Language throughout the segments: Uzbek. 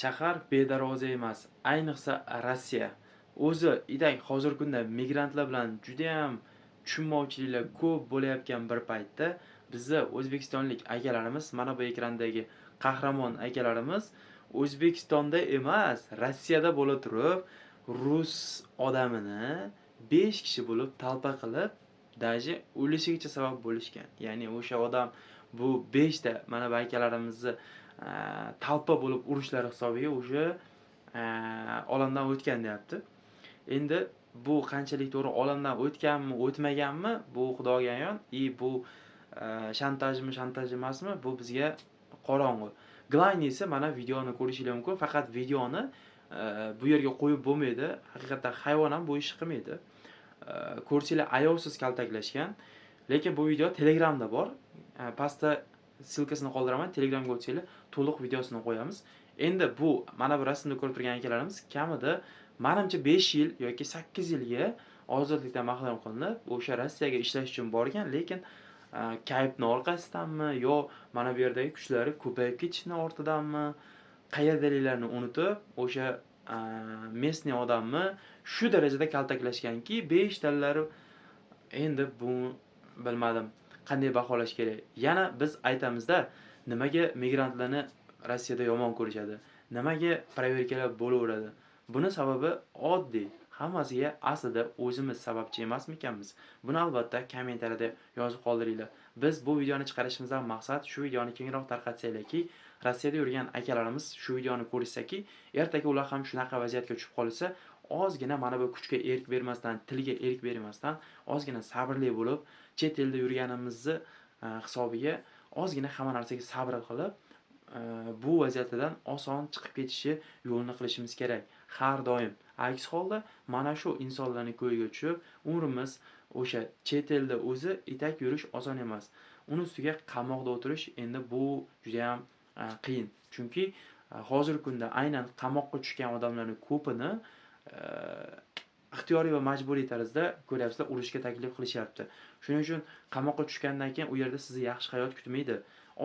Shahar bedarvoza emas, ayniqsa Rossiya. O'zi hozirgi kunda migrantlar bilan juda ham tushunmovchiliklar ko'p bo'layotgan bir paytda bizni o'zbekistonlik akalarimiz, mana bu ekrandagi qahramon akalarimiz O'zbekistonda emas, Rossiyada bo'la turib, rus odamini 5 kishi bo'lib talpa qilib, daji o'lishigacha sabab bo'lishgan. Ya'ni o'sha odam bu 5 ta mana bu akalarimizni talpa bo'lib urishlari hisobiga o'sha olamdan o'tgan deyapti. Endi bu qanchalik to'g'ri, olamdan o'tganmi, o'tmaganmi, bu Xudoga ayon. Bu shantaj emasmi, bu bizga qorong'u. Glanisi mana videoni ko'rishingiz mumkin. Faqat videoni bu yerga qo'yib bo'lmaydi. Haqiqatan hayvon ham bu ishni qilmaydi. Ko'rsanglar ayovsiz kaltaklashgan. Lekin bu video Telegramda bor. Pastda silkasini qoldiraman. Telegramga o'tsanglar to'liq videosini qo'yamiz. Endi bu mana bu rasmda ko'rib turgan akalarimiz kamida menimcha 5 yil yoki 8 yilga ozodlikdan mahrum qilinib, o'sha Rossiyaga ishlash uchun borgan, lekin kayfni orqasidanmi yo mana bu yerdagi kuchlari ko'payib ketishini ortidanmi, qayerdaligini unutib, o'sha местный odamni shu darajada kaltaklashganki, 5 tallari endi bu bilmadim qanday baholash kerak. Yana biz aytamizda, nimaga migrantlarni Rossiyada yomon ko'rishadi? Nimaga proverkalar bo'laveradi? Buni sababi oddiy. Hammasiga aslida o'zimiz sababchi emasmikanmiz? Buni albatta kommentariyada yozib qoldiringlar. Biz bu videoni chiqarishimizdan maqsad shu videoni kengroq tarqatsanglarki, Rossiyada yurgan akalarimiz shu videoni ko'rishsaki, ertaga ular ham shunaqa vaziyatga tushib qolsa, ozgina mana bu kuchga erk bermasdan, tilga erk bermasdan, ozgina sabrli bo'lib, chet elda yurganimizni hisobiga ozgina hamma narsaga sabr qilib, bu vaziyatdan oson chiqib ketishi yo'lini qilishimiz kerak. Har doim. Aks holda mana shu insonlarning ko'yiga tushib, umrimiz o'sha chet elda o'zi itak yurish oson emas. Uni ustiga qamoqda o'tirish endi bu juda ham qiyin. Chunki hozirgi kunda aynan qamoqqa tushgan odamlarning ko'pini ixtiyoriy va majburiy tarzda ko'ryapsizlar, urushga taklif qilishyapti. Shuning uchun qamoqqa tushgandan keyin u yerda sizni yaxshi hayot kutmaydi.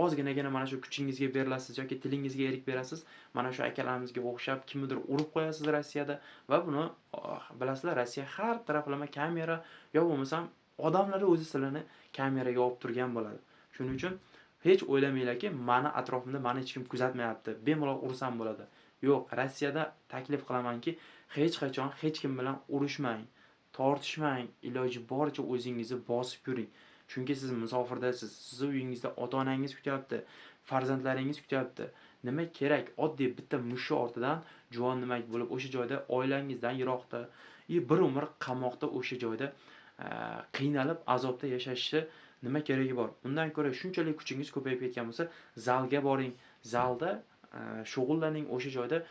Ozginagina mana shu kuchingizga berilasiz yoki tilingizga erik berasiz. Mana shu akalarimizga o'xshab kimnidir urib qo'yasiz Rossiyada va buni bilasizlar, Rossiya har taraflama kamera yo bo'lmasam odamlar o'zi sizlarni kameraga olib turgan bo'ladi. Shuning uchun hech o'ylamanglarki, meni atrofimda meni hech kim kuzatmayapti, bemalol ursam bo'ladi. Yo'q, Rossiyada taklif qilamanki, hech qachon hech kim bilan urushmang, tortishmang, iloji boricha o'zingizni bosib yuring. Chunki siz musofirdasiz. Sizni uyingizda ota-onangiz kutyapti, farzandlaringiz kutyapti. Nima kerak? Oddiy bitta mushuk ortidan juvon nimak bo'lib o'sha joyda oilangizdan yiroqda, bir umr qamoqda o'sha joyda qiynalib, azobda yashashni nima keragi bor? Undan ko'ra shunchalik kuchingiz ko'payib ketgan bo'lsa, zalga boring. Zalda shug'ullaning, o'sha joyda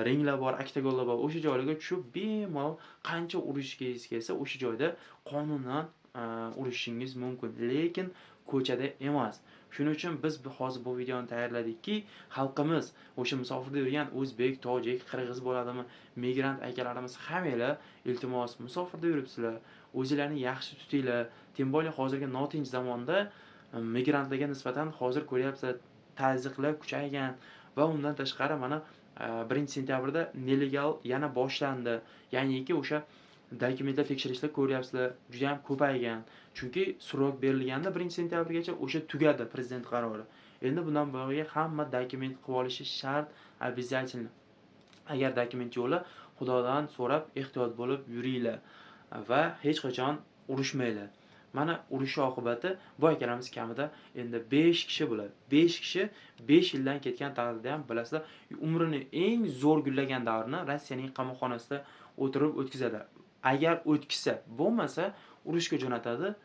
ringlar bor, oktagollar bor. O'sha joylarga tushib bemalol qancha urishingiz kelsa, o'sha joyda qonundan urishingiz mumkin, lekin ko'chada emas. Shuning uchun biz hozir bu videoni tayyorladikki, xalqimiz, o'sha musofirda yurgan o'zbek, tojik, qirg'iz bo'ladimi, migrant akalarimiz hammanglar iltimos, musofirda yuribsizlar, o'zinglarni yaxshi tutinglar. Tem bo'lib hozirgi notinch zamonda migrantlarga nisbatan hozir ko'ryapsizlar, tazyiqlar kuchaygan va undan tashqari mana 1-sentyabrda nelegal yana boshlandi. Ya'niki o'sha dokumentlar tekshirishlar ko'ryapsizlar, juda ham ko'paygan. Chunki surok berilganda 1-sentyabrgacha o'sha tugadi prezident qarori. Endi bundan buyog'iga hamma dokument qilib olishi shart, обязательно. Agar dokument yo'qla, Xudodan so'rab ehtiyot bo'lib yuringlar va hech qachon urushmanglar. Mana urush oqibati bu akalarimiz kamida endi 5 kishi bo'ladi. 5 kishi 5 yildan ketgan taqdirda ham bilasizlar, umrini eng zo'r gullagan davrini Rossiyaning qamoqxonasida o'tirib o'tkazadi. Agar o'tkazsa, bo'lmasa urushga jo'natadi.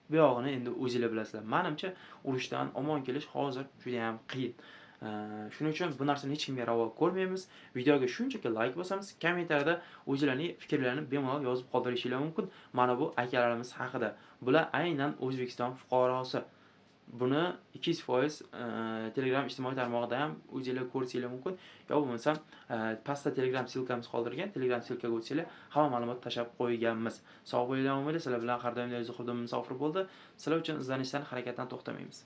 Bu yog'ini endi o'zingizlar bilasizlar. Menimcha urushdan omon kelish hozir juda ham qiyin. Shuning uchun bu narsani hech kimga ravo ko'rmaymiz. Videoga shunchaki like bosamiz, kommentariyada o'zingizlarning fikrlarini bemalol yozib qoldirishingiz mumkin. Mana bu akalarimiz haqida. Bular aynan O'zbekiston fuqarosi. Buni 200% Telegram ijtimoiy tarmog'ida ham o'zingizlar ko'rishingiz mumkin. Yo bo'lmasa pastda Telegram silkamiz qoldirgan, Telegram silkaga o'tsanglar hamma ma'lumot tashab qo'yganmiz. Sog' bo'linglar, sizlar bilan har doimdek Zuhriddin musofir bo'ldi. Sizlar uchun izlanishdan, harakatdan to'xtamaymiz.